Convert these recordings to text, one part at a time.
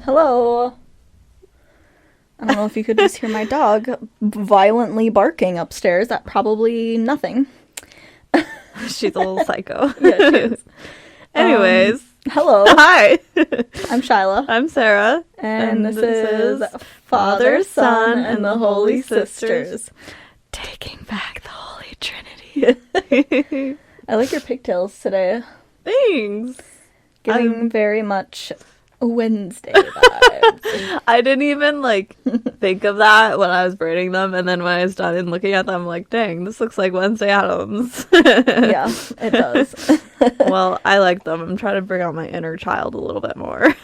Hello. I don't know if you could just hear my dog violently barking upstairs at probably nothing. She's a little psycho. Yeah, she is. Anyways. Hello. Hi. I'm Shyla. I'm Sarah. And this is Father, Son, and the Holy Sisters. Taking back the Holy Trinity. I like your pigtails today. Thanks. Giving very much Wednesday vibes. I didn't even, think of that when I was braiding them, and then when I was done and looking at them, I'm like, dang, this looks like Wednesday Addams. Yeah, it does. Well, I like them. I'm trying to bring out my inner child a little bit more.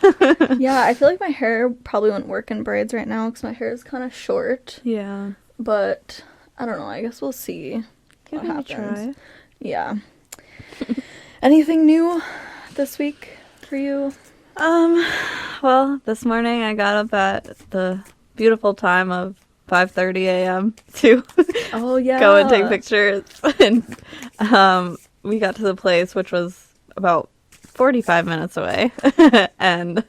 Yeah, I feel like my hair probably wouldn't work in braids right now because my hair is kind of short. Yeah. But, I don't know, I guess we'll see Give what it a happens. try. Yeah. Anything new this week for you? Well, this morning I got up at the beautiful time of 5:30 a.m. to Oh, yeah. go and take pictures. And we got to the place, which was about 45 minutes away. And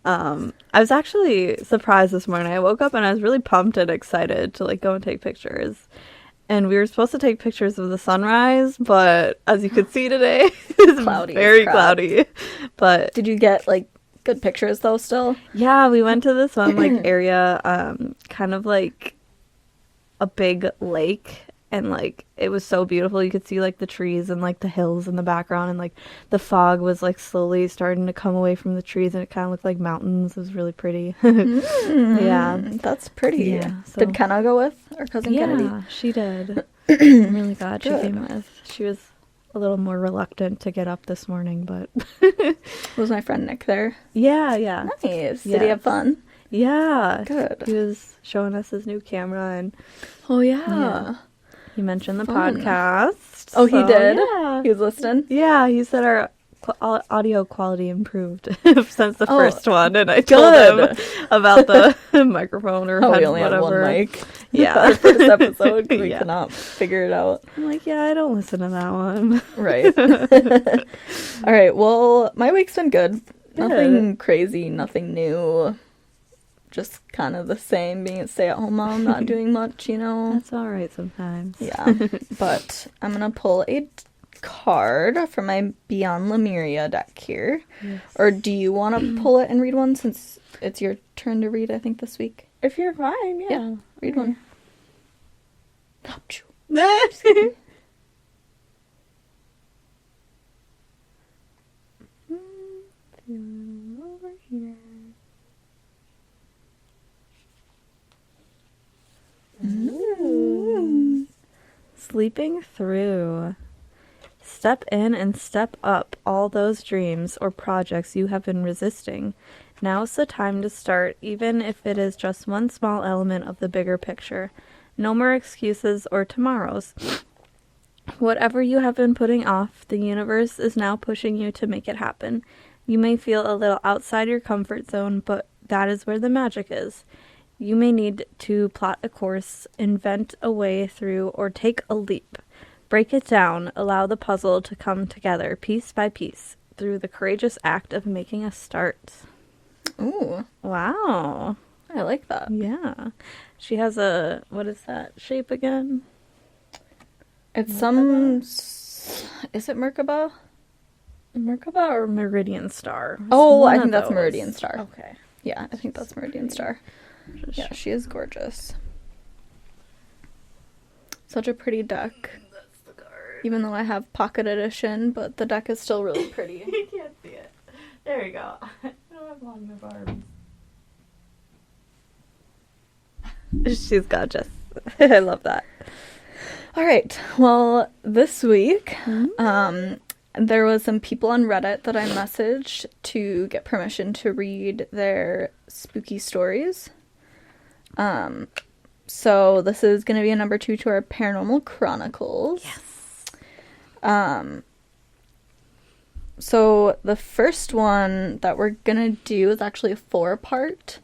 I was actually surprised this morning. I woke up and I was really pumped and excited to go and take pictures. And we were supposed to take pictures of the sunrise, but as you could see today, it's Cloudy as very crap. cloudy. But Did you get, good pictures, though, still? yeah, we went to this one area, kind of like a big lake, and it was so beautiful. You could see the trees and the hills in the background, and the fog was slowly starting to come away from the trees, and it kind of looked like mountains. It was really pretty. Yeah, That's pretty. Yeah, so- Did Kenna go with our cousin Kennedy? yeah, she did. I'm really glad she Good. came with. She was a little more reluctant to get up this morning, but Was my friend Nick there? yeah. Nice. Did he have fun? Yeah. Good. He was showing us his new camera, and Oh, Yeah. he mentioned the Fun. podcast. Oh, he so, did? Yeah. He was listening? Yeah, he said our audio quality improved since the Oh, first one, and I told good. him about the microphone or Oh, we head, only whatever. had one mic. Yeah. Our first episode, we Yeah. could not figure it out. I'm like, yeah, I don't listen to that one. Right. All right. Well, my week's been good. Nothing crazy, nothing new. Just kind of the same, being a stay-at-home mom, not doing much, That's all right sometimes. Yeah. But I'm going to pull a card from my Beyond Lemuria deck here. Yes. Or do you want to pull it and read one since it's your turn to read, I think, this week? If you're fine, Yeah. Read one. Achoo. Over here. Sleeping through. Step in and step up all those dreams or projects you have been resisting. Now's the time to start, even if it is just one small element of the bigger picture. No more excuses or tomorrows. Whatever you have been putting off, the universe is now pushing you to make it happen. You may feel a little outside your comfort zone, but that is where the magic is. You may need to plot a course, invent a way through, or take a leap. Break it down, allow the puzzle to come together piece by piece through the courageous act of making a start. Ooh, Wow. I like that. Yeah. She has a, what is that shape again? It's some... Is it Merkaba? Merkaba or Meridian Star? It's Oh, one I of think that's those. Meridian Star. Okay. Yeah, I think that's Meridian Star. Yeah, she is gorgeous. Such a pretty deck. That's the card. Even though I have pocket edition, but the deck is still really pretty. You can't see it. There we go. I don't have long enough arms. She's gorgeous. I love that. All right. Well, this week, there was some people on Reddit that I messaged to get permission to read their spooky stories. So this is going to be a number 2 to our Paranormal Chronicles. Yes. So the first one that we're going to do is actually a 4-part.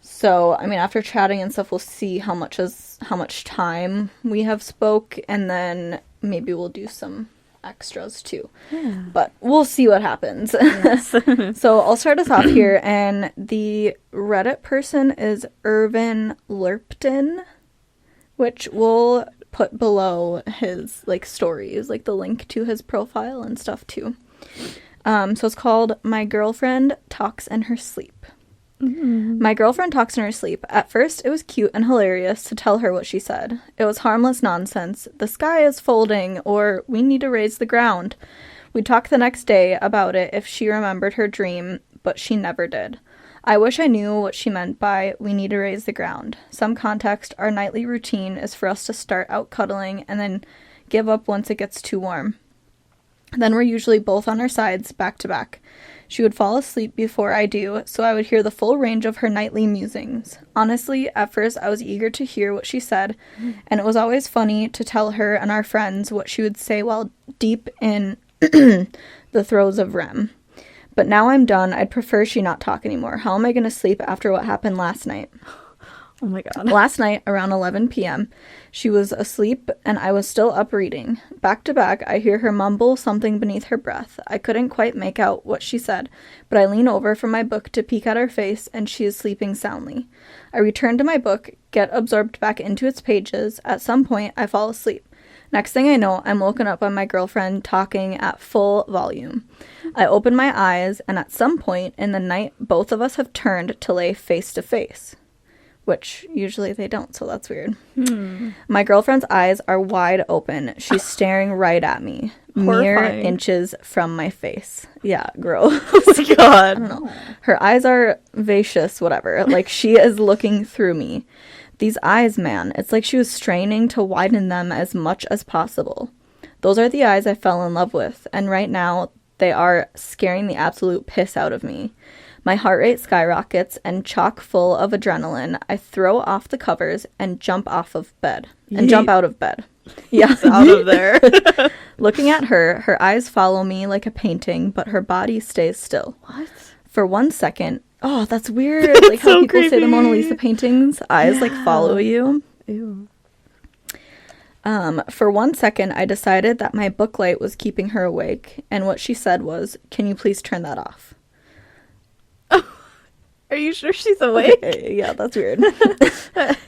So, I mean, after chatting and stuff, we'll see how much time we have spoke, and then maybe we'll do some extras too. Yeah. But we'll see what happens. Yes. So I'll start us off here, and the Reddit person is Irvin Lurpton, which we'll put below his, like, stories, like the link to his profile and stuff too. So it's called My Girlfriend Talks in Her Sleep. Mm-hmm. My girlfriend talks in her sleep. At first, it was cute and hilarious to tell her what she said. It was harmless nonsense. The sky is folding, or we need to raise the ground. We'd talk the next day about it if she remembered her dream, but she never did. I wish I knew what she meant by we need to raise the ground. Some context, our nightly routine is for us to start out cuddling and then give up once it gets too warm. Then we're usually both on our sides, back to back. She would fall asleep before I do, so I would hear the full range of her nightly musings. Honestly, at first I was eager to hear what she said, and it was always funny to tell her and our friends what she would say while deep in the throes of REM. But now I'm done. I'd prefer she not talk anymore. How am I going to sleep after what happened last night? Oh my god. Last night, around 11 p.m., she was asleep and I was still up reading. Back to back, I hear her mumble something beneath her breath. I couldn't quite make out what she said, but I lean over from my book to peek at her face, and she is sleeping soundly. I return to my book, get absorbed back into its pages. At some point, I fall asleep. Next thing I know, I'm woken up by my girlfriend talking at full volume. I open my eyes, and at some point in the night, both of us have turned to lay face to face. Which usually they don't, so that's weird. My girlfriend's eyes are wide open. She's staring right at me, mere Horrifying. inches from my face. Yeah, gross. Oh my god. I don't know. Her eyes are vacious, whatever. Like, she is looking through me. These eyes, man, it's like she was straining to widen them as much as possible. Those are the eyes I fell in love with, and right now they are scaring the absolute piss out of me. My heart rate skyrockets, and chock full of adrenaline, I throw off the covers and jump off of bed. And jump out of bed. Yeah. It's out of there. Looking at her, her eyes follow me like a painting, but her body stays still. What? For 1 second. Oh, that's weird. Like how so people say the creepy. Mona Lisa paintings. Eyes like follow you. Ew. For 1 second, I decided that my book light was keeping her awake, and what she said was, "Can you please turn that off?" Are you sure she's awake? Okay, yeah, that's weird.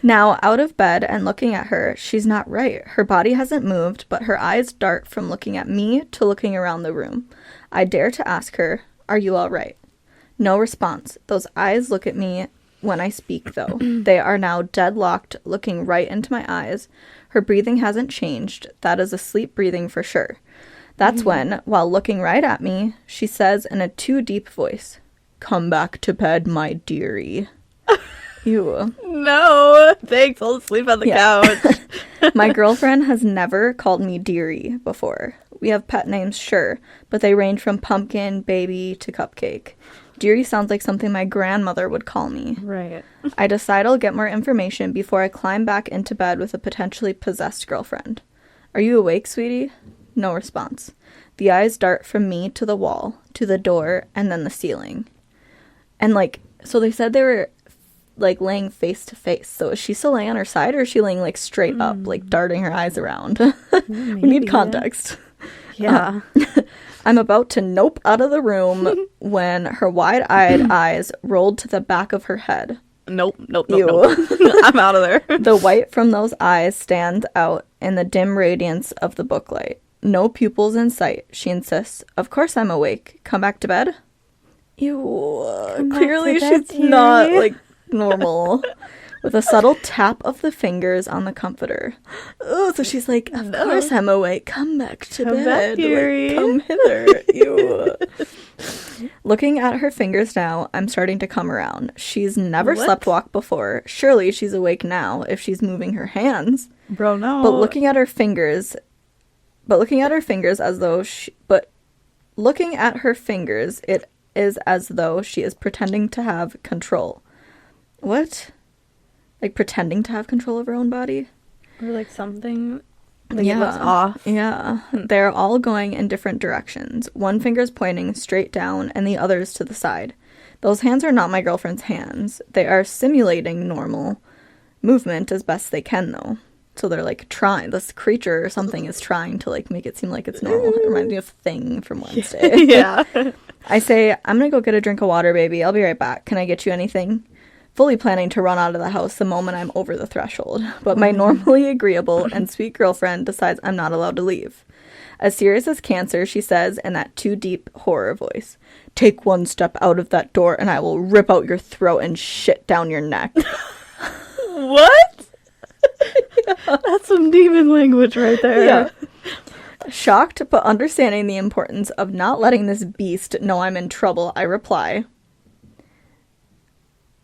Now, out of bed and looking at her, she's not right. Her body hasn't moved, but her eyes dart from looking at me to looking around the room. I dare to ask her, "Are you all right?" No response. Those eyes look at me when I speak, though. They are now deadlocked, looking right into my eyes. Her breathing hasn't changed. That is a sleep breathing for sure. That's when, while looking right at me, she says in a too deep voice, "Come back to bed, my dearie." Ew. No. Thanks. I'll sleep on the couch. My girlfriend has never called me dearie before. We have pet names, sure, but they range from pumpkin, baby, to cupcake. Dearie sounds like something my grandmother would call me. Right. I decide I'll get more information before I climb back into bed with a potentially possessed girlfriend. "Are you awake, sweetie?" No response. The eyes dart from me to the wall, to the door, and then the ceiling. And, like, so they said they were, like, laying face to face. So is she still laying on her side, or is she laying, like, straight up, like, darting her eyes around? We need context. Yeah. I'm about to nope out of the room when her wide-eyed eyes rolled to the back of her head. Nope. Ew. I'm out of there. The white from those eyes stands out in the dim radiance of the booklight. No pupils in sight, she insists. Of course I'm awake. Come back to bed? Ew. Come back Clearly to bed, she's not, dearie. like, normal. With a subtle tap of the fingers on the comforter. Oh, so she's like, of course I'm awake. Come back to Come bed. back, dearie. Like, come hither. Ew. Looking at her fingers now, I'm starting to come around. She's never What? slept walk before. Surely she's awake now if she's moving her hands. Bro, no. But looking at her fingers as though it is as though she is pretending to have control. What? Like pretending to have control of her own body? Or like something. Like it looks off. Yeah. They're all going in different directions. One finger's pointing straight down and the other's to the side. Those hands are not my girlfriend's hands. They are simulating normal movement as best they can, though. So they're like trying, this creature or something is trying to like make it seem like it's normal. It reminds me of Thing from Wednesday. Yeah. I say, I'm gonna go get a drink of water, baby. I'll be right back. Can I get you anything? Fully planning to run out of the house the moment I'm over the threshold. But my normally agreeable and sweet girlfriend decides I'm not allowed to leave. As serious as cancer, she says in that too deep horror voice, "Take one step out of that door and I will rip out your throat and shit down your neck." What? Yeah. That's some demon language right there. Yeah. Shocked but understanding the importance of not letting this beast know I'm in trouble, I reply,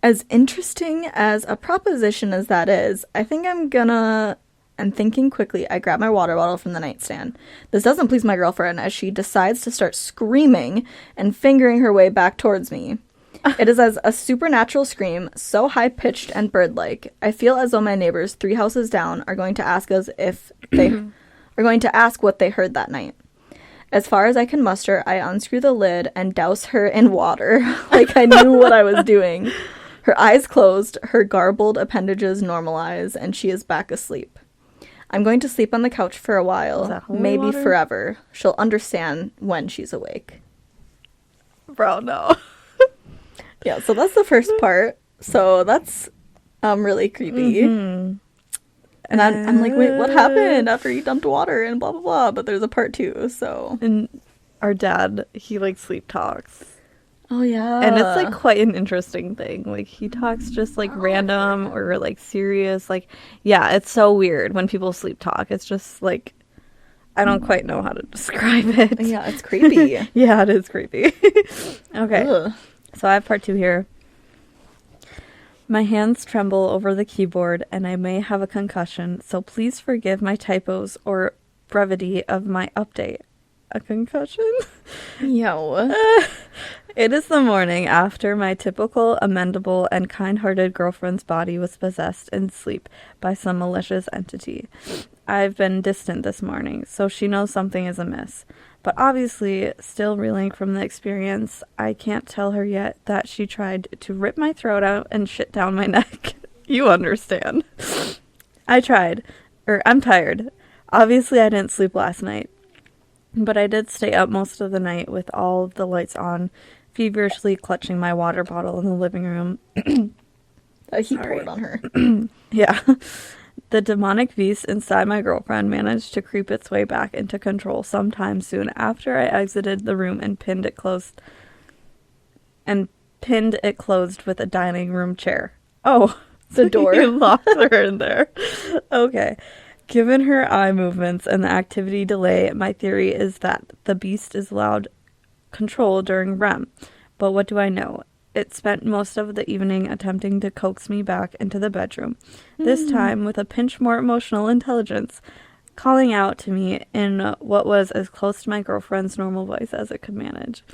"As interesting as a proposition as that is, I think I'm gonna..." And thinking quickly, I grab my water bottle from the nightstand. This doesn't please my girlfriend as she decides to start screaming and fingering her way back towards me. It is as a supernatural scream, so high-pitched and bird-like. I feel as though my neighbors 3 houses down are going to ask us if they are going to ask what they heard that night. As far as I can muster, I unscrew the lid and douse her in water, like I knew what I was doing. Her eyes closed, her garbled appendages normalize, and she is back asleep. I'm going to sleep on the couch for a while, maybe water? forever. She'll understand when she's awake. Bro, no. Yeah, so that's the first part. So that's really creepy. Mm-hmm. And I'm like, wait, what happened after he dumped water and blah, blah, blah. But there's a part 2, so. And our dad, he like sleep talks. Oh, yeah. And it's like quite an interesting thing. Like he talks just like random or like serious. Like, yeah, it's so weird when people sleep talk. It's just like, I don't quite know how to describe it. Yeah, it's creepy. Yeah, it is creepy. Okay. Ugh. So I have part 2 here. My hands tremble over the keyboard and I may have a concussion, so please forgive my typos or brevity of my update. A concussion? Yo. It is the morning after my typical amendable and kind-hearted girlfriend's body was possessed in sleep by some malicious entity. I've been distant this morning, so she knows something is amiss. But obviously, still reeling from the experience, I can't tell her yet that she tried to rip my throat out and shit down my neck. You understand. I'm tired. Obviously, I didn't sleep last night. But I did stay up most of the night with all of the lights on, feverishly clutching my water bottle in the living room. He poured on her. Yeah. The demonic beast inside my girlfriend managed to creep its way back into control sometime soon after I exited the room and pinned it closed with a dining room chair. Oh, the door. You locked her in there. Okay. Given her eye movements and the activity delay, my theory is that the beast is allowed control during REM. But what do I know? It spent most of the evening attempting to coax me back into the bedroom, this time with a pinch more emotional intelligence, calling out to me in what was as close to my girlfriend's normal voice as it could manage.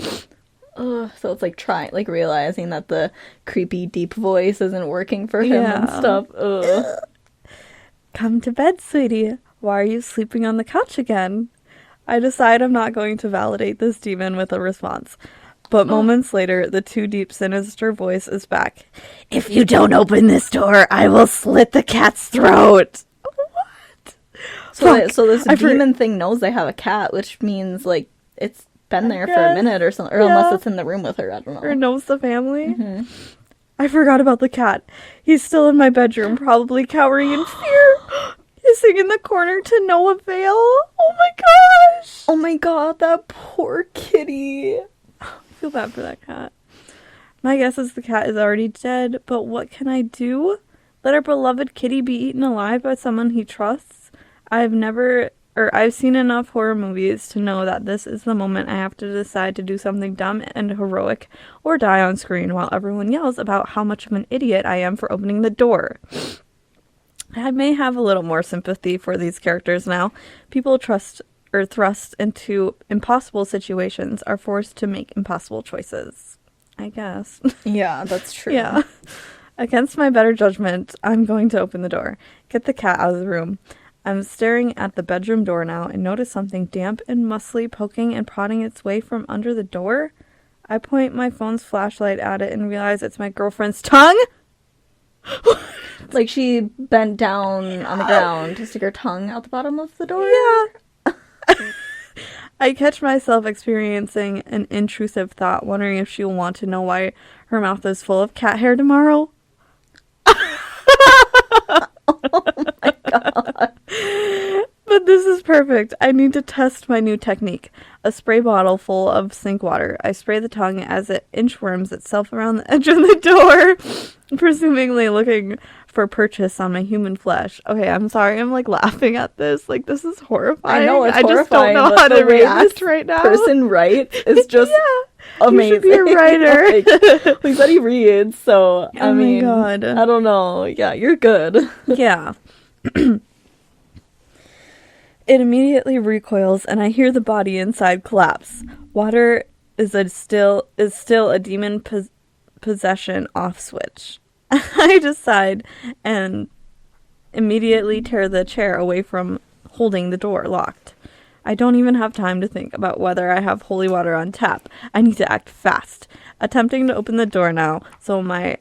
Ugh, so it's like realizing that the creepy deep voice isn't working for him and stuff. Ugh. Come to bed, sweetie. Why are you sleeping on the couch again? I decide I'm not going to validate this demon with a response. But moments later, the too deep, sinister voice is back. If you don't open this door, I will slit the cat's throat. What? So this demon thing knows they have a cat, which means, like, it's been there for a minute or something. Or unless it's in the room with her, I don't know. Or knows the family. Mm-hmm. I forgot about the cat. He's still in my bedroom, probably cowering in fear. Hissing in the corner to no avail. Oh my gosh. Oh my god, that poor kitty. I feel bad for that cat. My guess is the cat is already dead, but what can I do? Let our beloved kitty be eaten alive by someone he trusts? I've seen enough horror movies to know that this is the moment I have to decide to do something dumb and heroic or die on screen while everyone yells about how much of an idiot I am for opening the door. I may have a little more sympathy for these characters now. People thrust into impossible situations are forced to make impossible choices. I guess. Yeah, that's true. Yeah. Against my better judgment, I'm going to open the door, get the cat out of the room. I'm staring at the bedroom door now and notice something damp and muscly poking and prodding its way from under the door. I point my phone's flashlight at it and realize it's my girlfriend's tongue. Like she bent down on the ground to stick her tongue out the bottom of the door? Yeah. I catch myself experiencing an intrusive thought, wondering if she'll want to know why her mouth is full of cat hair tomorrow. Oh my god. But this is perfect. I need to test my new technique. A spray bottle full of sink water. I spray the tongue as it inchworms itself around the edge of the door, presumably looking for purchase on my human flesh. Okay, I'm sorry. I'm like laughing at this. Like, this is horrifying. I know it's I just horrifying, don't know but how to the way react this right now. person writes is just amazing. You should be a writer. Like, we said he reads, so I mean, my God. I don't know. Yeah, you're good. Yeah. It immediately recoils, and I hear the body inside collapse. Water is still a demon possession off switch. I decide and immediately tear the chair away from holding the door locked. I don't even have time to think about whether I have holy water on tap. I need to act fast. Attempting to open the door now, so my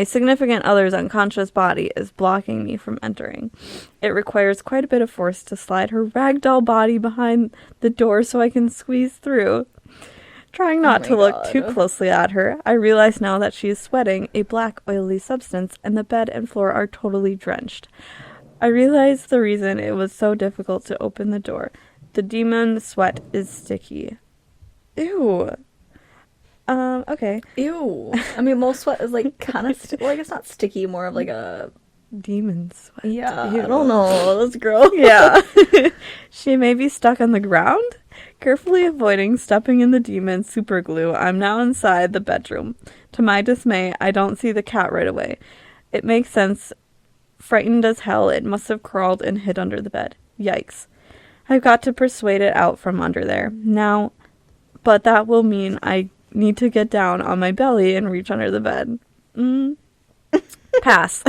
significant other's unconscious body is blocking me from entering. It requires quite a bit of force to slide her ragdoll body behind the door so I can squeeze through. Trying not to look too closely at her, I realize now that she is sweating a black oily substance and the bed and floor are totally drenched. I realize the reason it was so difficult to open the door. The demon sweat is sticky. Ew. Okay. Ew. I mean, most sweat is like kind of well, I guess not sticky, more of like a demon sweat. Yeah. Ew. I don't know. That's gross. Yeah. She may be stuck on the ground. Carefully avoiding stepping in the demon super glue, I'm now inside the bedroom. To my dismay, I don't see the cat right away. It makes sense. Frightened as hell, it must have crawled and hid under the bed. Yikes. I've got to persuade it out from under there. Now, but that will mean I need to get down on my belly and reach under the bed. Pass.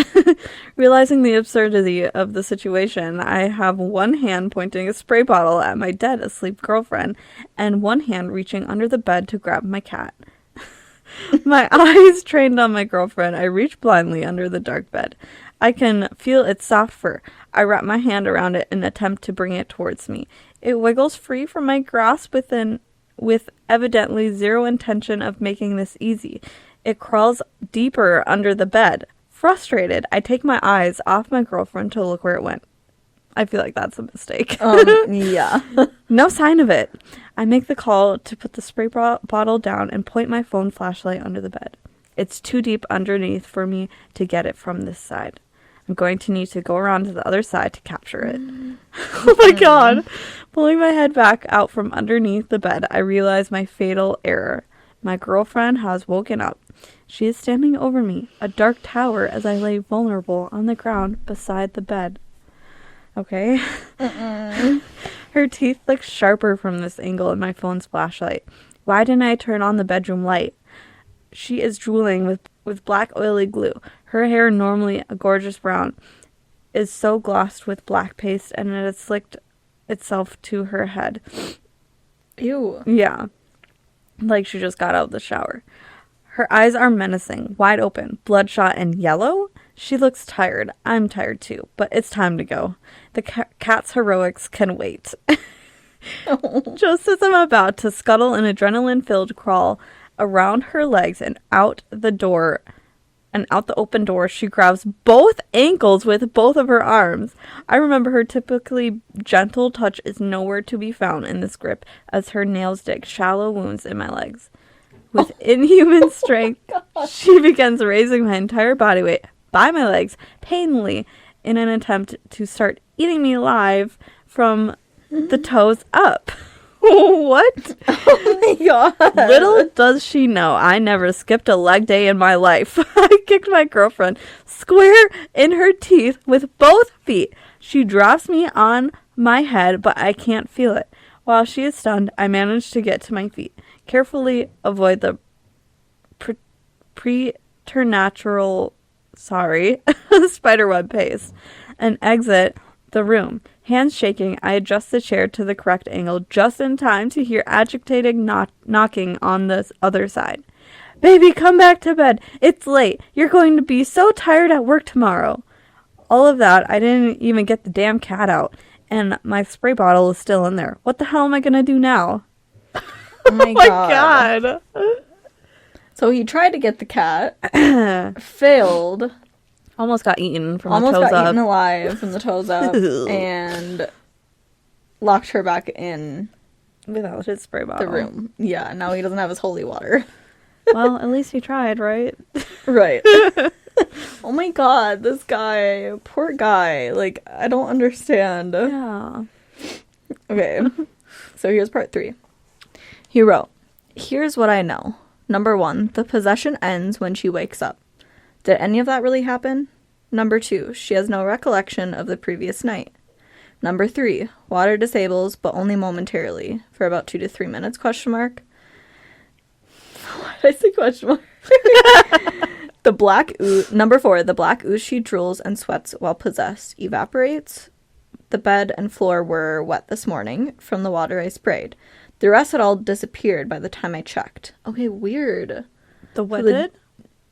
Realizing the absurdity of the situation, I have one hand pointing a spray bottle at my dead asleep girlfriend and one hand reaching under the bed to grab my cat. My eyes trained on my girlfriend, I reach blindly under the dark bed. I can feel its soft fur. I wrap my hand around it and attempt to bring it towards me. It wiggles free from my grasp with evidently zero intention of making this easy. It crawls deeper under the bed. Frustrated, I take my eyes off my girlfriend to look where it went. I feel like that's a mistake. Yeah. No sign of it. I make the call to put the spray bottle down and point my phone flashlight under the bed. It's too deep underneath for me to get it from this side. I'm going to need to go around to the other side to capture it. Oh my god. Pulling my head back out from underneath the bed, I realize my fatal error. My girlfriend has woken up. She is standing over me, a dark tower as I lay vulnerable on the ground beside the bed. Okay. Her teeth look sharper from this angle in my phone's flashlight. Why didn't I turn on the bedroom light? She is drooling with black oily glue. Her hair, normally a gorgeous brown, is so glossed with black paste and it has slicked itself to her head. Ew. Yeah. Like she just got out of the shower. Her eyes are menacing, wide open, bloodshot and yellow. She looks tired. I'm tired too, but it's time to go. The cat's heroics can wait. Just as I'm about to scuttle an adrenaline-filled crawl around her legs and out the open door, she grabs both ankles with both of her arms. I remember her typically gentle touch is nowhere to be found in this grip as her nails dig shallow wounds in my legs. With inhuman strength, she begins raising my entire body weight by my legs, painfully, in an attempt to start eating me alive from the toes up. What? Oh my god. Little does she know, I never skipped a leg day in my life. I kicked my girlfriend square in her teeth with both feet. She drops me on my head, but I can't feel it. While she is stunned, I manage to get to my feet. Carefully avoid the preternatural spiderweb pace and exit the room. Hands shaking, I adjust the chair to the correct angle just in time to hear agitated knocking on the other side. Baby, come back to bed. It's late. You're going to be so tired at work tomorrow. All of that, I didn't even get the damn cat out. And my spray bottle is still in there. What the hell am I going to do now? Oh my God. So he tried to get the cat, failed, Almost got eaten from the almost toes got up. eaten alive from the toes up, and locked her back in Without his spray bottle. the room. Yeah, now he doesn't have his holy water. Well, at least he tried, right? Right. Oh my god, this guy. Poor guy. Like, I don't understand. Yeah. Okay. So here's part 3. He wrote, "Here's what I know. Number 1, the possession ends when she wakes up. Did any of that really happen? Number 2, she has no recollection of the previous night. Number 3, water disables, but only momentarily, for about 2 to 3 minutes, question mark. Why did I say question mark? Number 4, the black ooze she drools and sweats while possessed evaporates. The bed and floor were wet this morning from the water I sprayed. The rest had all disappeared by the time I checked." Okay, weird. The what So did?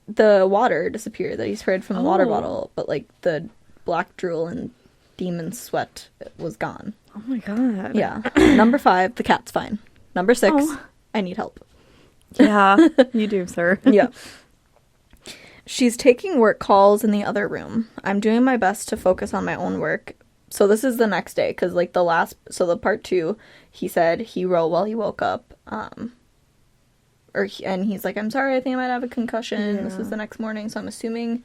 The water disappeared that he sprayed from the water Oh. bottle, but like the black drool and demon sweat was gone. Oh my god. Yeah. Number 5, the cat's fine. Number 6, Oh. I need help. Yeah, you do, sir. Yeah. "She's taking work calls in the other room. I'm doing my best to focus on my own work." So this is the next day, because like the part 2, he said he wrote while he woke up, and he's like, "I'm sorry, I think I might have a concussion." Yeah. This is the next morning, so I'm assuming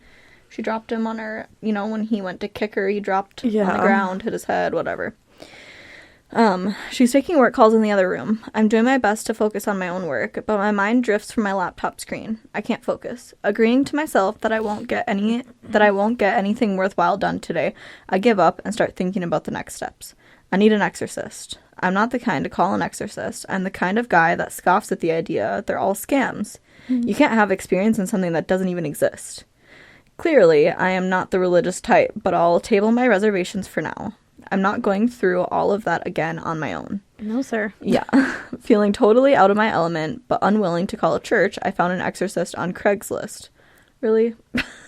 she dropped him on her, when he went to kick her, he dropped on the Yeah. ground, hit his head, whatever. "She's taking work calls in the other room. I'm doing my best to focus on my own work, but my mind drifts from my laptop screen. I can't focus. Agreeing to myself that I won't get anything worthwhile done today, I give up and start thinking about the next steps. I need an exorcist. I'm not the kind to call an exorcist. I'm the kind of guy that scoffs at the idea they're all scams. You can't have experience in something that doesn't even exist. Clearly, I am not the religious type, but I'll table my reservations for now. I'm not going through all of that again on my own." No, sir. Yeah. "Feeling totally out of my element, but unwilling to call a church, I found an exorcist on Craigslist." Really?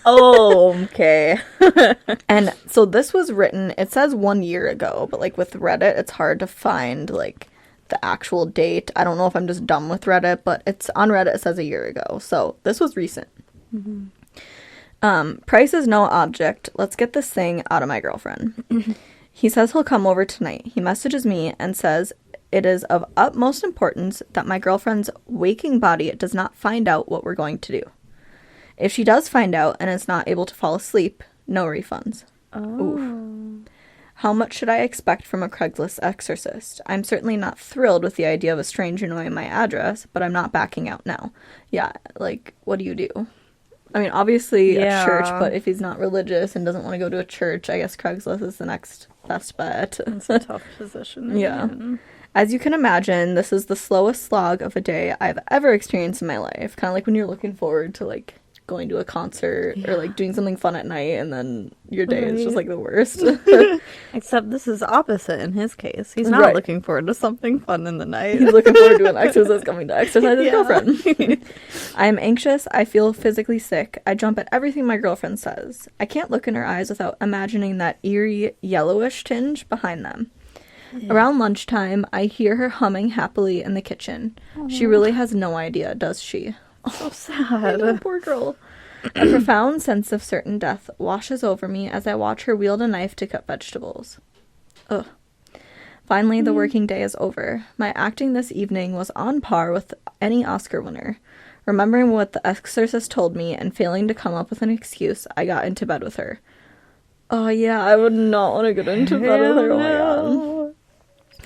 Oh, okay. And so this was written, it says 1 year ago, but like with Reddit, it's hard to find like the actual date. I don't know if I'm just dumb with Reddit, but it's on Reddit, it says a year ago. So this was recent. "Price is no object. Let's get this thing out of my girlfriend. He says he'll come over tonight. He messages me and says it is of utmost importance that my girlfriend's waking body does not find out what we're going to do. If she does find out and is not able to fall asleep, no refunds." Oof. "How much should I expect from a Craigslist exorcist? I'm certainly not thrilled with the idea of a stranger knowing my address, but I'm not backing out now." Yeah, like, what do you do? I mean, obviously Yeah. a church, but if he's not religious and doesn't want to go to a church, I guess Craigslist is the next best bet. It's a tough position. to be Yeah. in. "As you can imagine, this is the slowest slog of a day I've ever experienced in my life." Kind of like when you're looking forward to, like, going to a concert or, like, doing something fun at night, and then your day is just, like, the worst. Except this is opposite in his case. He's not Right. looking forward to something fun in the night. He's looking forward to an exorcist coming to exercise his Yeah. girlfriend. "I am anxious. I feel physically sick. I jump at everything my girlfriend says. I can't look in her eyes without imagining that eerie yellowish tinge behind them. Around lunchtime, I hear her humming happily in the kitchen. She really has no idea, does she?" So I know, sad. poor girl. "A profound sense of certain death washes over me as I watch her wield a knife to cut vegetables. Ugh. Finally, the working day is over. My acting this evening was on par with any Oscar winner. Remembering what the exorcist told me and failing to come up with an excuse, I got into bed with her." Oh yeah, I would not want to get into bed with her. Oh my god.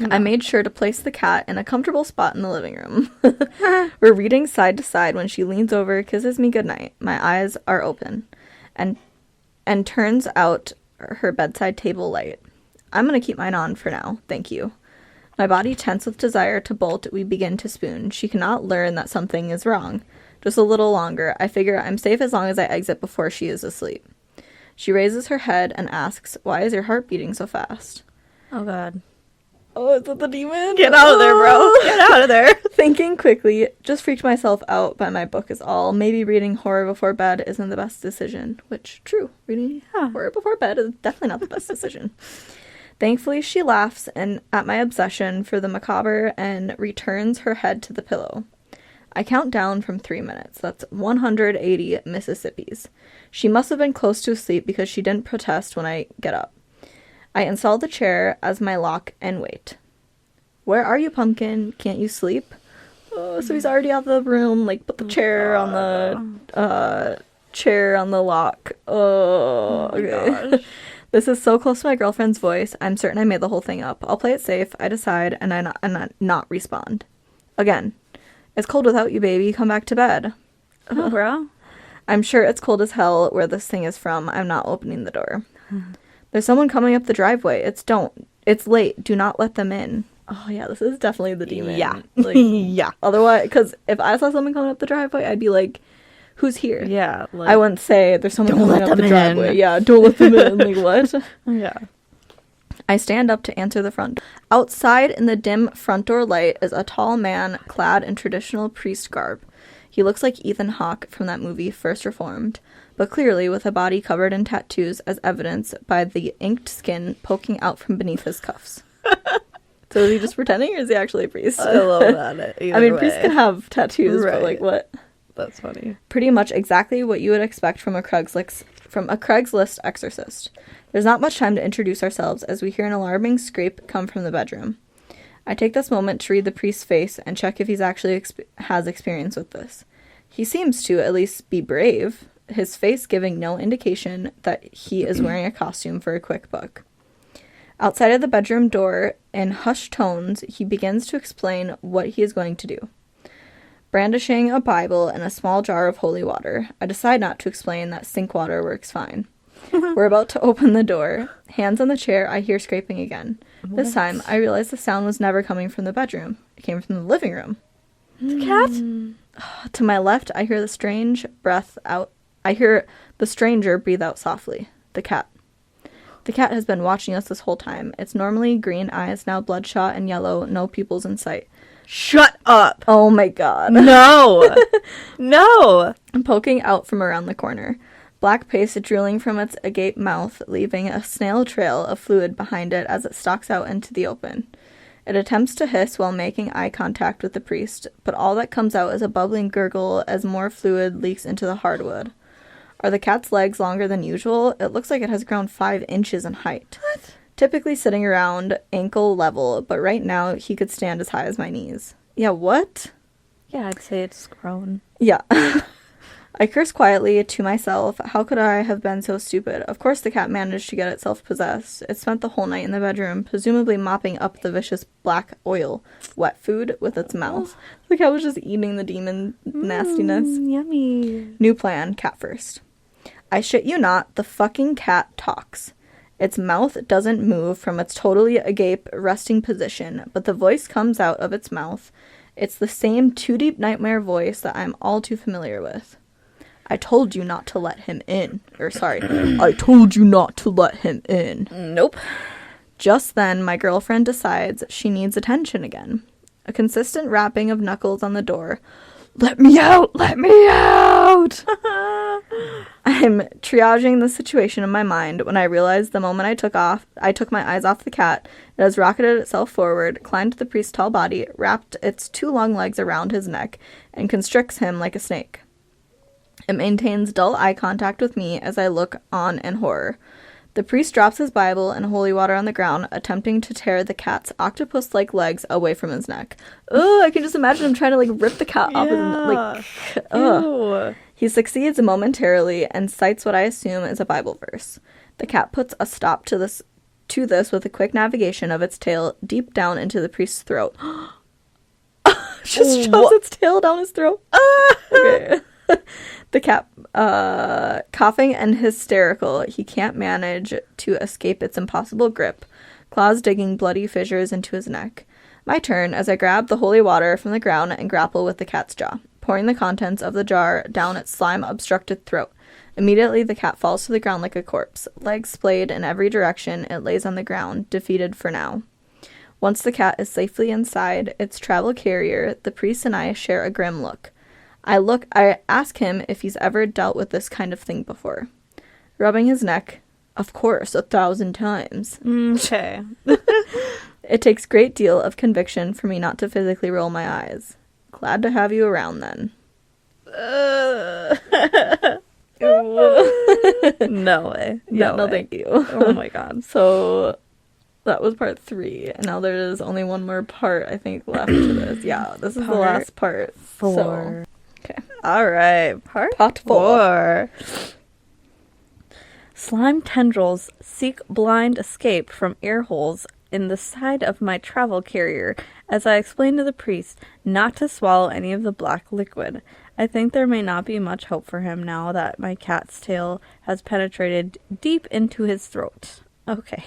"I made sure to place the cat in a comfortable spot in the living room. We're reading side to side when she leans over, kisses me goodnight. My eyes are open and turns out her bedside table light. I'm going to keep mine on for now. Thank you. My body tense with desire to bolt, we begin to spoon. She cannot learn that something is wrong. Just a little longer. I figure I'm safe as long as I exit before she is asleep. She raises her head and asks, 'Why is your heart beating so fast?' Oh god. Oh, is it the demon? Get out of there, bro. Get out of there. Thinking quickly, just freaked myself out by my book is all. Maybe reading horror before bed isn't the best decision. Which, true. Reading horror before bed is definitely not the best decision. Thankfully, she laughs at my obsession for the macabre and returns her head to the pillow. I count down from 3 minutes. That's 180 Mississippis. She must have been close to asleep because she didn't protest when I get up. I install the chair as my lock and wait. Where are you, Pumpkin? Can't you sleep? Oh, so he's already out of the room. Like, put the chair on the lock. Oh, okay. This is so close to my girlfriend's voice. I'm certain I made the whole thing up. I'll play it safe. I decide, and I not respond. Again. It's cold without you, baby. Come back to bed. Oh, bro. I'm sure it's cold as hell where this thing is from. I'm not opening the door. There's someone coming up the driveway. It's late. Do not let them in. Oh, yeah, this is definitely the demon. Yeah. Like, Yeah. Otherwise, because if I saw someone coming up the driveway, I'd be like, who's here? Yeah. Like, I wouldn't say there's someone don't coming let up the them driveway. in. Yeah, don't let them in. Like, what? Yeah. I stand up to answer the front. Outside in the dim front door light is a tall man clad in traditional priest garb. He looks like Ethan Hawke from that movie First Reformed, but clearly with a body covered in tattoos as evidenced by the inked skin poking out from beneath his cuffs. So is he just pretending or is he actually a priest? I love that. I mean, priests can have tattoos, but like what? That's funny. Pretty much exactly what you would expect from a Craigslist exorcist. There's not much time to introduce ourselves as we hear an alarming scrape come from the bedroom. I take this moment to read the priest's face and check if he's actually has experience with this. He seems to at least be brave, his face giving no indication that he is wearing a costume for a quick book. Outside of the bedroom door, in hushed tones, he begins to explain what he is going to do. Brandishing a Bible and a small jar of holy water, I decide not to explain that sink water works fine. We're about to open the door. Hands on the chair, I hear scraping again. This time, I realize the sound was never coming from the bedroom. It came from the living room. The cat? To my left, I hear the stranger breathe out softly. The cat. The cat has been watching us this whole time. Its normally green eyes now bloodshot and yellow, no pupils in sight. Shut up. Oh my god. No. No. I'm poking out from around the corner. Black paste drooling from its agape mouth, leaving a snail trail of fluid behind it as it stalks out into the open. It attempts to hiss while making eye contact with the priest, but all that comes out is a bubbling gurgle as more fluid leaks into the hardwood. Are the cat's legs longer than usual? It looks like it has grown 5 inches in height. What? Typically sitting around ankle level, but right now he could stand as high as my knees. Yeah, what? Yeah, I'd say it's grown. Yeah. I curse quietly to myself. How could I have been so stupid? Of course the cat managed to get itself possessed. It spent the whole night in the bedroom, presumably mopping up the vicious black oil, wet food, with its mouth. The cat was just eating the demon nastiness. Yummy. New plan, cat first. I shit you not, the fucking cat talks. Its mouth doesn't move from its totally agape resting position, but the voice comes out of its mouth. It's the same Too Deep Nightmare voice that I'm all too familiar with. I told you not to let him in. I told you not to let him in. Nope. Just then, my girlfriend decides she needs attention again. A consistent rapping of knuckles on the door. Let me out! Let me out! I'm triaging the situation in my mind when I realize the moment I took my eyes off the cat, it has rocketed itself forward, climbed the priest's tall body, wrapped its 2 long legs around his neck, and constricts him like a snake. It maintains dull eye contact with me as I look on in horror. The priest drops his Bible and holy water on the ground, attempting to tear the cat's octopus-like legs away from his neck. Oh, I can just imagine him trying to, rip the cat off his neck. Ugh. He succeeds momentarily and cites what I assume is a Bible verse. The cat puts a stop to this with a quick navigation of its tail deep down into the priest's throat. Just shoves its tail down his throat. Okay. The cat, coughing and hysterical, he can't manage to escape its impossible grip, claws digging bloody fissures into his neck. My turn as I grab the holy water from the ground and grapple with the cat's jaw, pouring the contents of the jar down its slime-obstructed throat. Immediately, the cat falls to the ground like a corpse. Legs splayed in every direction, it lays on the ground, defeated for now. Once the cat is safely inside its travel carrier, the priest and I share a grim look. I ask him if he's ever dealt with this kind of thing before. Rubbing his neck, of course, 1,000 times. Okay. It takes great deal of conviction for me not to physically roll my eyes. Glad to have you around then. No way. Yeah, no way. thank you. Oh my god. So that was part 3, and now there's only one more part, I think, left to this. Yeah, this is the last part. 4. So, okay. All right. Part 4. Slime tendrils seek blind escape from ear holes in the side of my travel carrier as I explain to the priest not to swallow any of the black liquid. I think there may not be much hope for him now that my cat's tail has penetrated deep into his throat. Okay,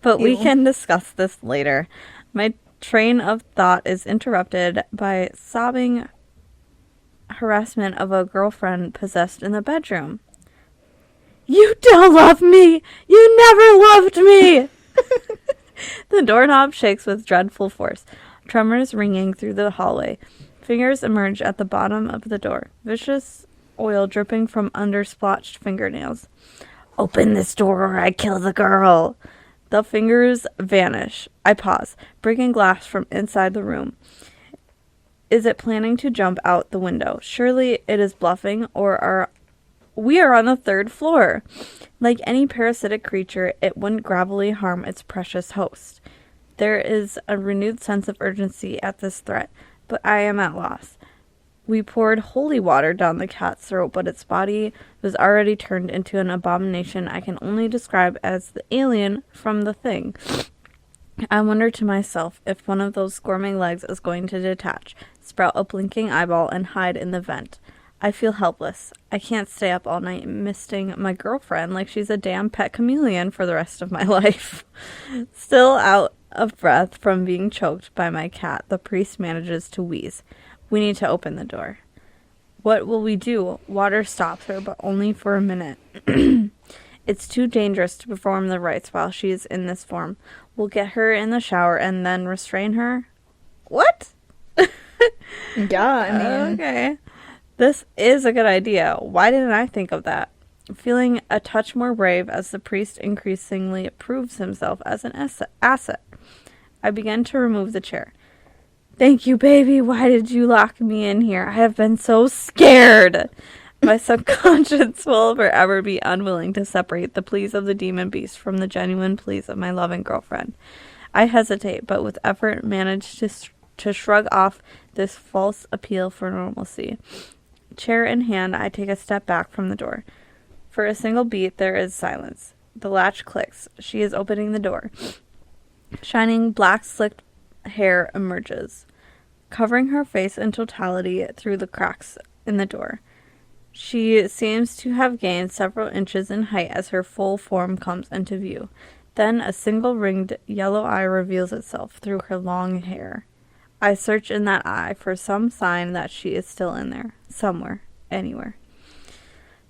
but we can discuss this later. My train of thought is interrupted by sobbing harassment of a girlfriend possessed in the bedroom. You don't love me! You never loved me! The doorknob shakes with dreadful force, tremors ringing through the hallway. Fingers emerge at the bottom of the door, vicious oil dripping from under splotched fingernails. Open this door or I kill the girl! The fingers vanish. I pause, breaking glass from inside the room. Is it planning to jump out the window? Surely it is bluffing, or we are on the 3rd floor. Like any parasitic creature, it wouldn't gravelly harm its precious host. There is a renewed sense of urgency at this threat, but I am at loss. We poured holy water down the cat's throat, but its body was already turned into an abomination I can only describe as the alien from The Thing. I wonder to myself if one of those squirming legs is going to detach, sprout a blinking eyeball, and hide in the vent. I feel helpless. I can't stay up all night misting my girlfriend like she's a damn pet chameleon for the rest of my life. Still out of breath from being choked by my cat, the priest manages to wheeze. We need to open the door. What will we do? Water stops her, but only for a minute. It's too dangerous to perform the rites while she is in this form. We'll get her in the shower and then restrain her. What? Yeah, I mean... Okay. This is a good idea. Why didn't I think of that? Feeling a touch more brave as the priest increasingly proves himself as an asset. I begin to remove the chair. Thank you, baby. Why did you lock me in here? I have been so scared. My subconscious will forever be unwilling to separate the pleas of the demon beast from the genuine pleas of my loving girlfriend. I hesitate, but with effort manage to shrug off this false appeal for normalcy. Chair in hand, I take a step back from the door. For a single beat, there is silence. The latch clicks. She is opening the door. Shining black slicked hair emerges, covering her face in totality through the cracks in the door. She seems to have gained several inches in height as her full form comes into view. Then a single ringed yellow eye reveals itself through her long hair. I search in that eye for some sign that she is still in there. Somewhere. Anywhere.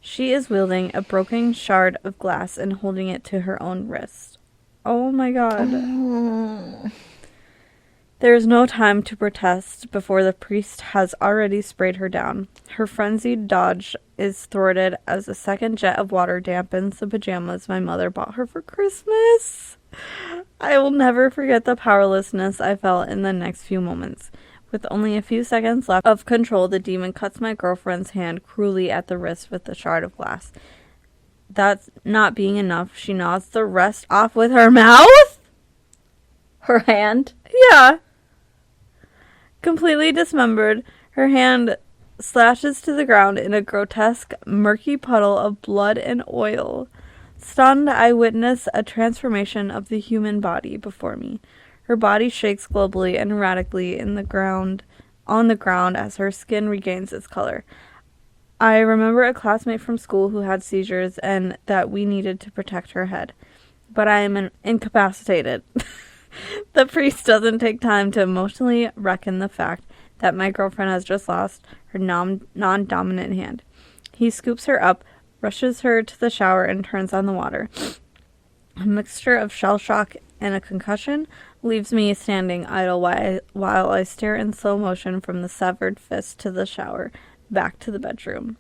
She is wielding a broken shard of glass and holding it to her own wrist. Oh my god. Oh. There is no time to protest before the priest has already sprayed her down. Her frenzied dodge is thwarted as a second jet of water dampens the pajamas my mother bought her for Christmas. I will never forget the powerlessness I felt in the next few moments. With only a few seconds left of control, the demon cuts my girlfriend's hand cruelly at the wrist with the shard of glass. That not being enough, she gnaws the rest off with her mouth? Her hand? Yeah. Completely dismembered, her hand slashes to the ground in a grotesque, murky puddle of blood and oil. Stunned, I witness a transformation of the human body before me. Her body shakes globally and erratically on the ground as her skin regains its color. I remember a classmate from school who had seizures and that we needed to protect her head. But I am incapacitated. The priest doesn't take time to emotionally reckon the fact that my girlfriend has just lost her non-dominant hand. He scoops her up, rushes her to the shower, and turns on the water. A mixture of shell shock and a concussion, leaves me standing idle while I stare in slow motion from the severed fist to the shower, back to the bedroom.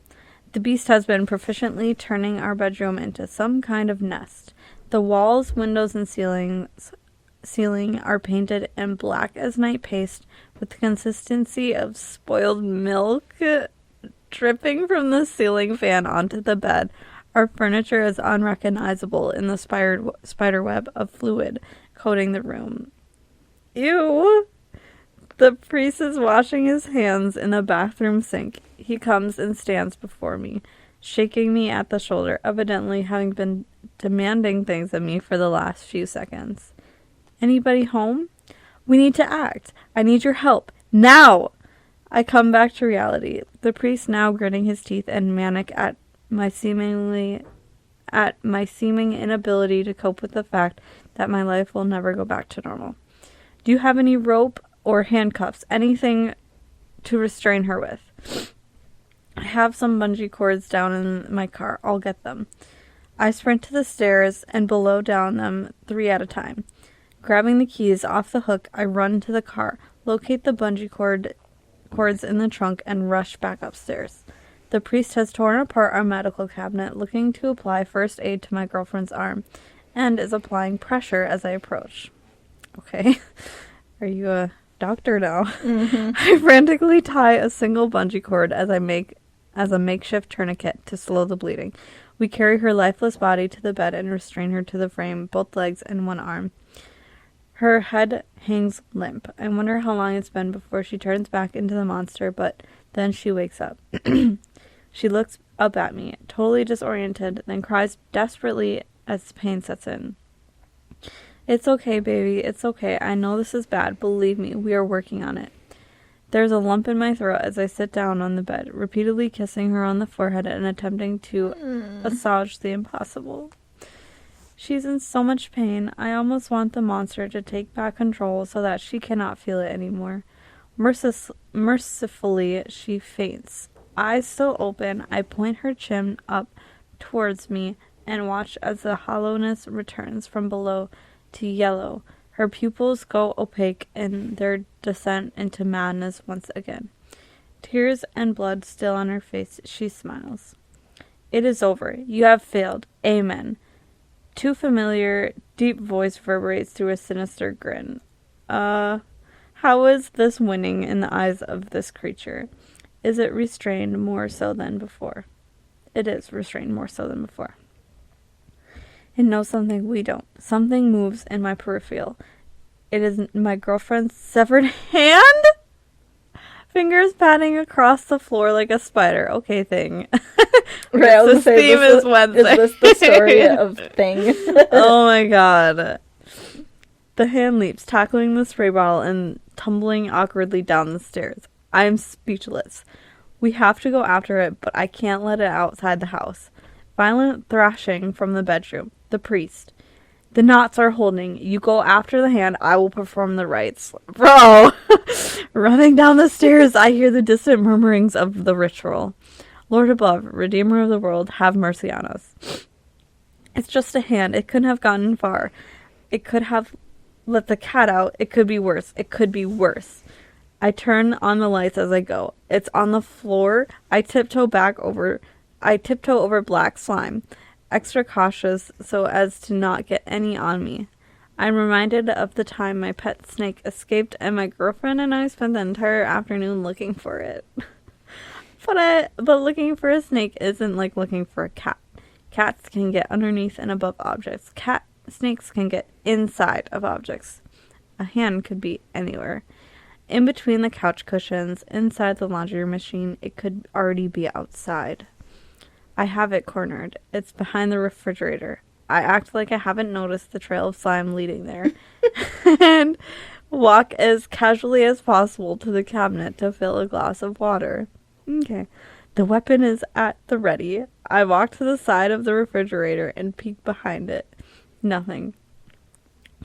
The beast has been proficiently turning our bedroom into some kind of nest. The walls, windows, and ceiling are painted in black as night paste with the consistency of spoiled milk dripping from the ceiling fan onto the bed. Our furniture is unrecognizable in the spider web of fluid coating the room. Ew! The priest is washing his hands in the bathroom sink. He comes and stands before me, shaking me at the shoulder, evidently having been demanding things of me for the last few seconds. Anybody home? We need to act. I need your help. Now! I come back to reality. The priest now gritting his teeth and manic at my seeming inability to cope with the fact that my life will never go back to normal. Do you have any rope or handcuffs? Anything to restrain her with? I have some bungee cords down in my car. I'll get them. I sprint to the stairs and below down them 3 at a time. Grabbing the keys off the hook, I run to the car, locate the bungee cords in the trunk, and rush back upstairs. The priest has torn apart our medical cabinet, looking to apply first aid to my girlfriend's arm, and is applying pressure as I approach. Okay. Are you a doctor now? Mm-hmm. I frantically tie a single bungee cord as a makeshift tourniquet to slow the bleeding. We carry her lifeless body to the bed and restrain her to the frame, both legs and one arm. Her head hangs limp. I wonder how long it's been before she turns back into the monster, but then she wakes up. She looks up at me, totally disoriented, then cries desperately as pain sets in. It's okay, baby. It's okay. I know this is bad. Believe me, we are working on it. There's a lump in my throat as I sit down on the bed, repeatedly kissing her on the forehead and attempting to assuage the impossible. She's in so much pain. I almost want the monster to take back control so that she cannot feel it anymore. Mercifully, she faints. Eyes still open, I point her chin up towards me and watch as the hollowness returns from below to yellow. Her pupils go opaque in their descent into madness once again. Tears and blood still on her face, she smiles. It is over. You have failed. Amen. Too familiar, deep voice reverberates through a sinister grin. How is this winning in the eyes of this creature? Is it restrained more so than before? It is restrained more so than before. It knows something we don't. Something moves in my peripheral. It is my girlfriend's severed hand? Fingers patting across the floor like a spider. Okay, thing. Right, this theme is Wednesday. Is this the story of Thing? Oh my god. The hand leaps, tackling the spray bottle and tumbling awkwardly down the stairs. I am speechless. We have to go after it, but I can't let it outside the house. Violent thrashing from the bedroom. The priest. The knots are holding. You go after the hand, I will perform the rites. Bro! Running down the stairs, I hear the distant murmurings of the ritual. Lord above, Redeemer of the world, have mercy on us. It's just a hand. It couldn't have gotten far. It could have let the cat out. It could be worse. It could be worse. I turn on the lights as I go. It's on the floor. I tiptoe over black slime, extra cautious so as to not get any on me. I'm reminded of the time my pet snake escaped and my girlfriend and I spent the entire afternoon looking for it. But looking for a snake isn't like looking for a cat. Cats can get underneath and above objects. Snakes can get inside of objects. A hand could be anywhere. In between the couch cushions, inside the laundry machine, it could already be outside. I have it cornered. It's behind the refrigerator. I act like I haven't noticed the trail of slime leading there and walk as casually as possible to the cabinet to fill a glass of water. Okay. The weapon is at the ready. I walk to the side of the refrigerator and peek behind it. Nothing.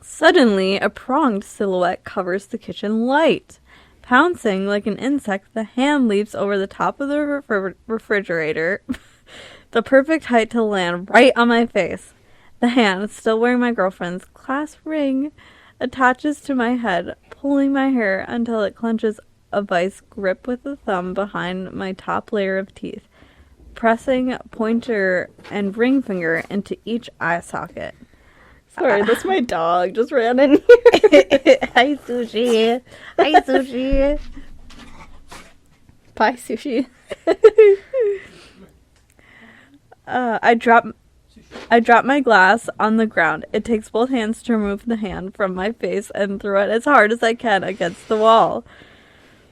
Suddenly, a pronged silhouette covers the kitchen light. Pouncing like an insect, the hand leaps over the top of the refrigerator, the perfect height to land right on my face. The hand, still wearing my girlfriend's clasp ring, attaches to my head, pulling my hair until it clenches a vice grip with the thumb behind my top layer of teeth, pressing pointer and ring finger into each eye socket. Sorry, that's my dog. Just ran in here. Hi, Sushi. Hi, Sushi. Bye, Sushi. I drop my glass on the ground. It takes both hands to remove the hand from my face and throw it as hard as I can against the wall.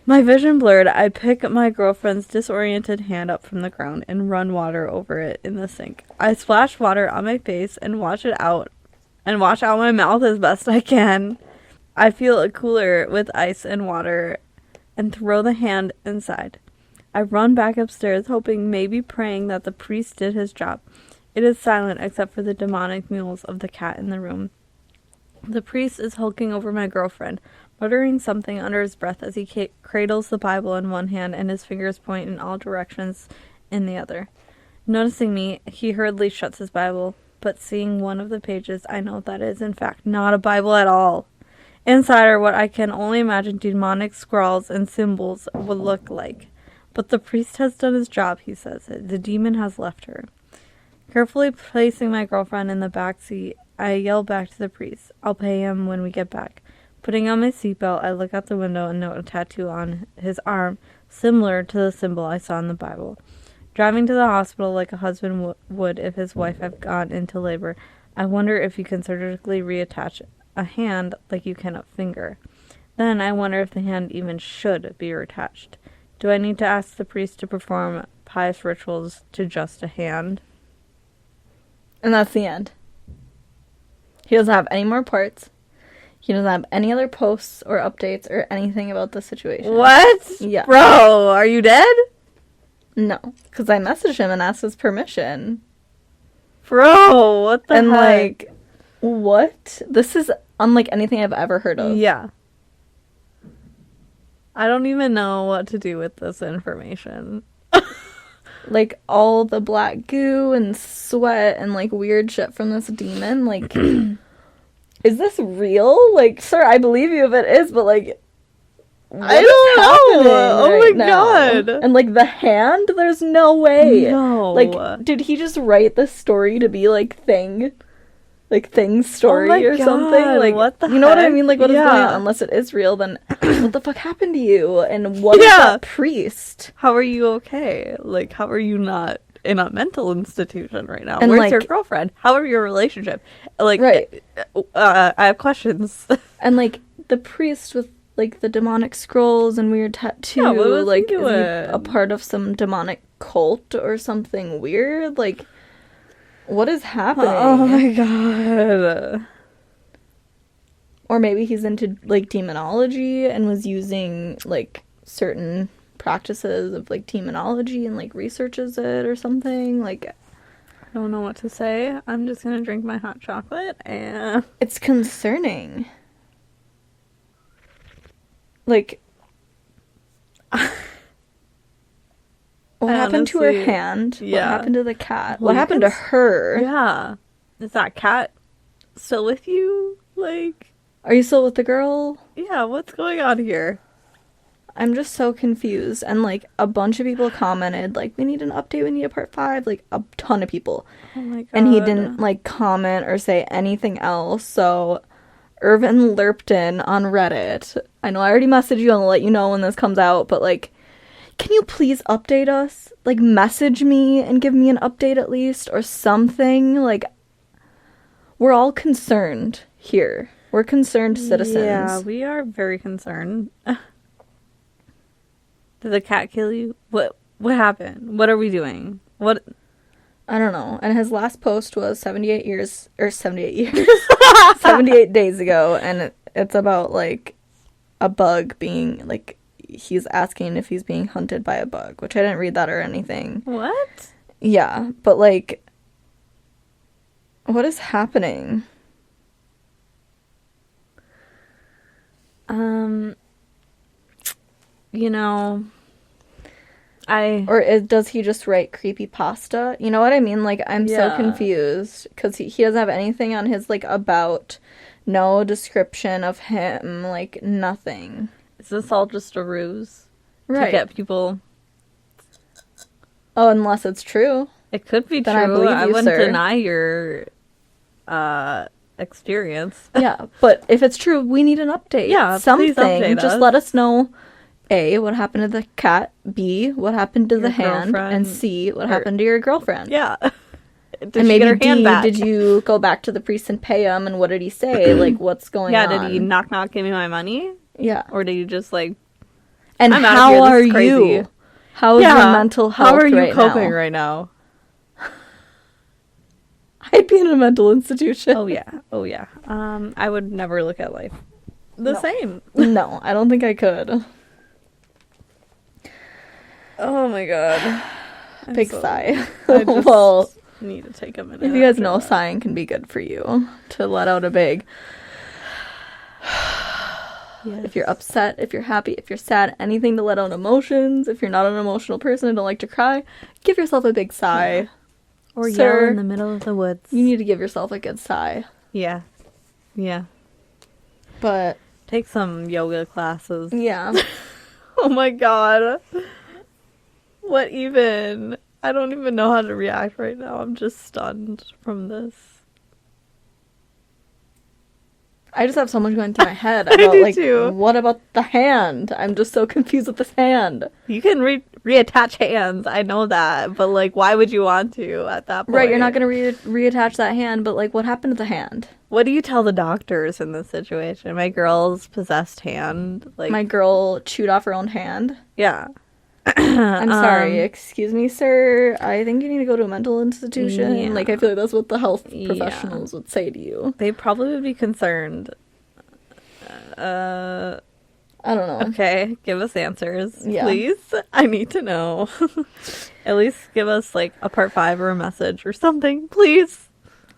My vision blurred, I pick my girlfriend's disoriented hand up from the ground and run water over it in the sink. I splash water on my face and wash out my mouth as best I can. I feel a cooler with ice and water and throw the hand inside. I run back upstairs, hoping, maybe praying that the priest did his job. It is silent except for the demonic mews of the cat in the room. The priest is hulking over my girlfriend, muttering something under his breath as he cradles the Bible in one hand and his fingers point in all directions in the other. Noticing me, he hurriedly shuts his Bible, but seeing one of the pages, I know that is, in fact, not a Bible at all. Inside are what I can only imagine demonic scrawls and symbols would look like. But the priest has done his job, he says. The demon has left her. Carefully placing my girlfriend in the back seat, I yell back to the priest. I'll pay him when we get back. Putting on my seatbelt, I look out the window and note a tattoo on his arm, similar to the symbol I saw in the Bible. Driving to the hospital like a husband would if his wife had gone into labor, I wonder if you can surgically reattach a hand like you can a finger. Then I wonder if the hand even should be reattached. Do I need to ask the priest to perform pious rituals to just a hand? And that's the end. He doesn't have any more parts. He doesn't have any other posts or updates or anything about the situation. What? Yeah. Bro, are you dead? No. Because I messaged him and asked his permission. Bro, what the and, heck? like, what? This is unlike anything I've ever heard of. Yeah. I don't even know what to do with this information. Like, all the black goo and sweat and, like, weird shit from this demon, like, is this real? Like, sir, I believe you if it is, but, like, I don't know. Oh right my now? God. And, like, the hand? There's no way. No. Like, did he just write this story to be, like, Thing's story or something? Like, what the you know what I heck? mean? Like, what is going Yeah. on? Unless it is real, then what the fuck happened to you? And what is Yeah. that priest? How are you okay? Like, how are you not in a mental institution right now? And, Where's like- your girlfriend? How are your relationship? Like, Right. I have questions. And, like, the priest with, like, the demonic scrolls and weird tattoo, Yeah, what was he like, is he doing? a part of some demonic cult or something weird? Like, what is happening? Oh my God. Or maybe he's into, like, demonology and was using, like, certain practices of, like, demonology and, like, researches it or something. Like, I don't know what to say. I'm just gonna drink my hot chocolate and... it's concerning. Like, what happened to her honestly- hand? yeah. What happened to the cat? Well, What you happened can to her? Yeah. Is that cat still with you? Like, Are you still with the girl? yeah, what's going on here? I'm just so confused. And, like, a bunch of people commented, like, we need an update, we need a part 5. Like, a ton of people. Oh my God. And he didn't, like, comment or say anything else. So, Irvin Lerpton on Reddit. I know I already messaged you and I'll let you know when this comes out. But, like, can you please update us? Like, message me and give me an update at least. Or something. Like, we're all concerned here. We're concerned citizens. Yeah, we are very concerned. Did the cat kill you? What happened? What are we doing? What? I don't know. And his last post was 78 years, 78 days ago. And it's about, like, a bug being, like, he's asking if he's being hunted by a bug, which I didn't read that or anything. What? Yeah, but, like, what is happening? You know, Or does he just write creepypasta? You know what I mean? Like, I'm so Yeah. confused because he doesn't have anything on his, like, about No description of him, like, nothing. Is this all just a ruse Right. to get people? Oh, unless it's true. It could be Then I true. believe I you, wouldn't sir. deny your experience. Yeah, but if it's true, we need an update. Yeah, something. please update Just us. let us know. A, what happened to the cat? B, what happened to Your the hand? girlfriend. And C, what happened to your girlfriend? Yeah. Did And she get maybe her hand D, back? did you go back to the priest and pay him? And what did he say? Like, what's going Yeah, on? did he knock give me my money? Yeah. Or did you just like, And I'm out of how here, this are is crazy. you? How is your mental health how are you right coping now? right now? I'd be in a mental institution. Oh yeah. I would never look at life the No. same. No, I don't think I could. Oh my god. Big sigh. I just Well, need to take a minute. if you guys after know, that. sighing can be good for you to let out a big. Yes. If you're upset, if you're happy, if you're sad, anything to let out emotions. If you're not an emotional person and don't like to cry, give yourself a big sigh. Or Sir, yell in the middle of the woods. You need to give yourself a good sigh. Yeah. But Take some yoga classes. yeah, Oh my god. What even? I don't even know how to react right now. I'm just stunned from this. I just have so much going through my head I about do like, too. what about the hand? I'm just so confused with this hand. You can reattach hands. I know that. But like, why would you want to at that point? Right, you're not gonna reattach that hand, but like, what happened to the hand? What do you tell the doctors in this situation? My girl's possessed hand. Like, My girl chewed off her own hand. yeah. I'm sorry, excuse me, sir. I think you need to go to a mental institution. Yeah. Like, I feel like that's what the health Yeah. professionals would say to you. They probably would be concerned. I don't know. Okay, give us answers, Yeah. please. I need to know. At least give us like a part 5 or a message or something, please.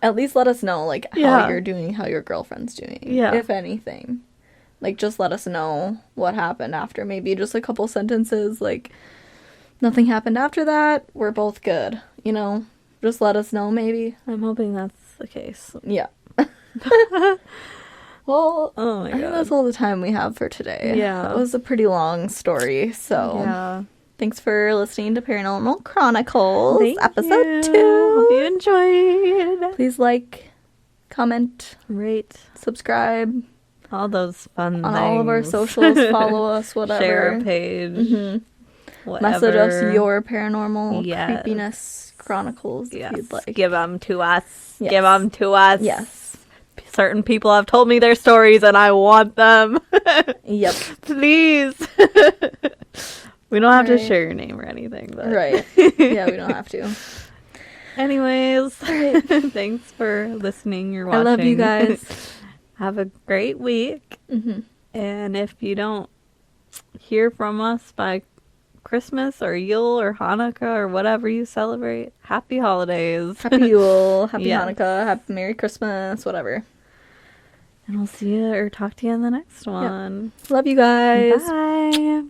At least let us know, like, how Yeah. you're doing, how your girlfriend's doing. Yeah. If anything. Like, just let us know what happened after. Maybe just a couple sentences, like, nothing happened after that. We're both good. You know? Just let us know, maybe. I'm hoping that's the case. Yeah. Well, Oh my I think god. that's all the time we have for today. Yeah. That was a pretty long story, so Yeah. thanks for listening to Paranormal Chronicles, Thank episode you. 2. Hope you enjoyed. Please like, comment, Rate subscribe all those fun on things. all of our socials, follow us, whatever. Share a page. Mhm. Whatever. Message us your paranormal Yes. creepiness chronicles if Yes. you'd like. Give them to us. Yes. Give them to us. Yes. Certain people have told me their stories and I want them. Yep. Please. We don't have to Right. share your name or anything. But. Right. Yeah, we don't have to. Anyways, Right. thanks for listening or I watching. love you guys. Have a great week. Hmm. And if you don't hear from us by Christmas or Yule or Hanukkah or whatever you celebrate, happy holidays. Happy Yule, Happy Yes. Hanukkah, Happy Merry Christmas, whatever. And we'll see you or talk to you in the next one. Love you guys. Bye.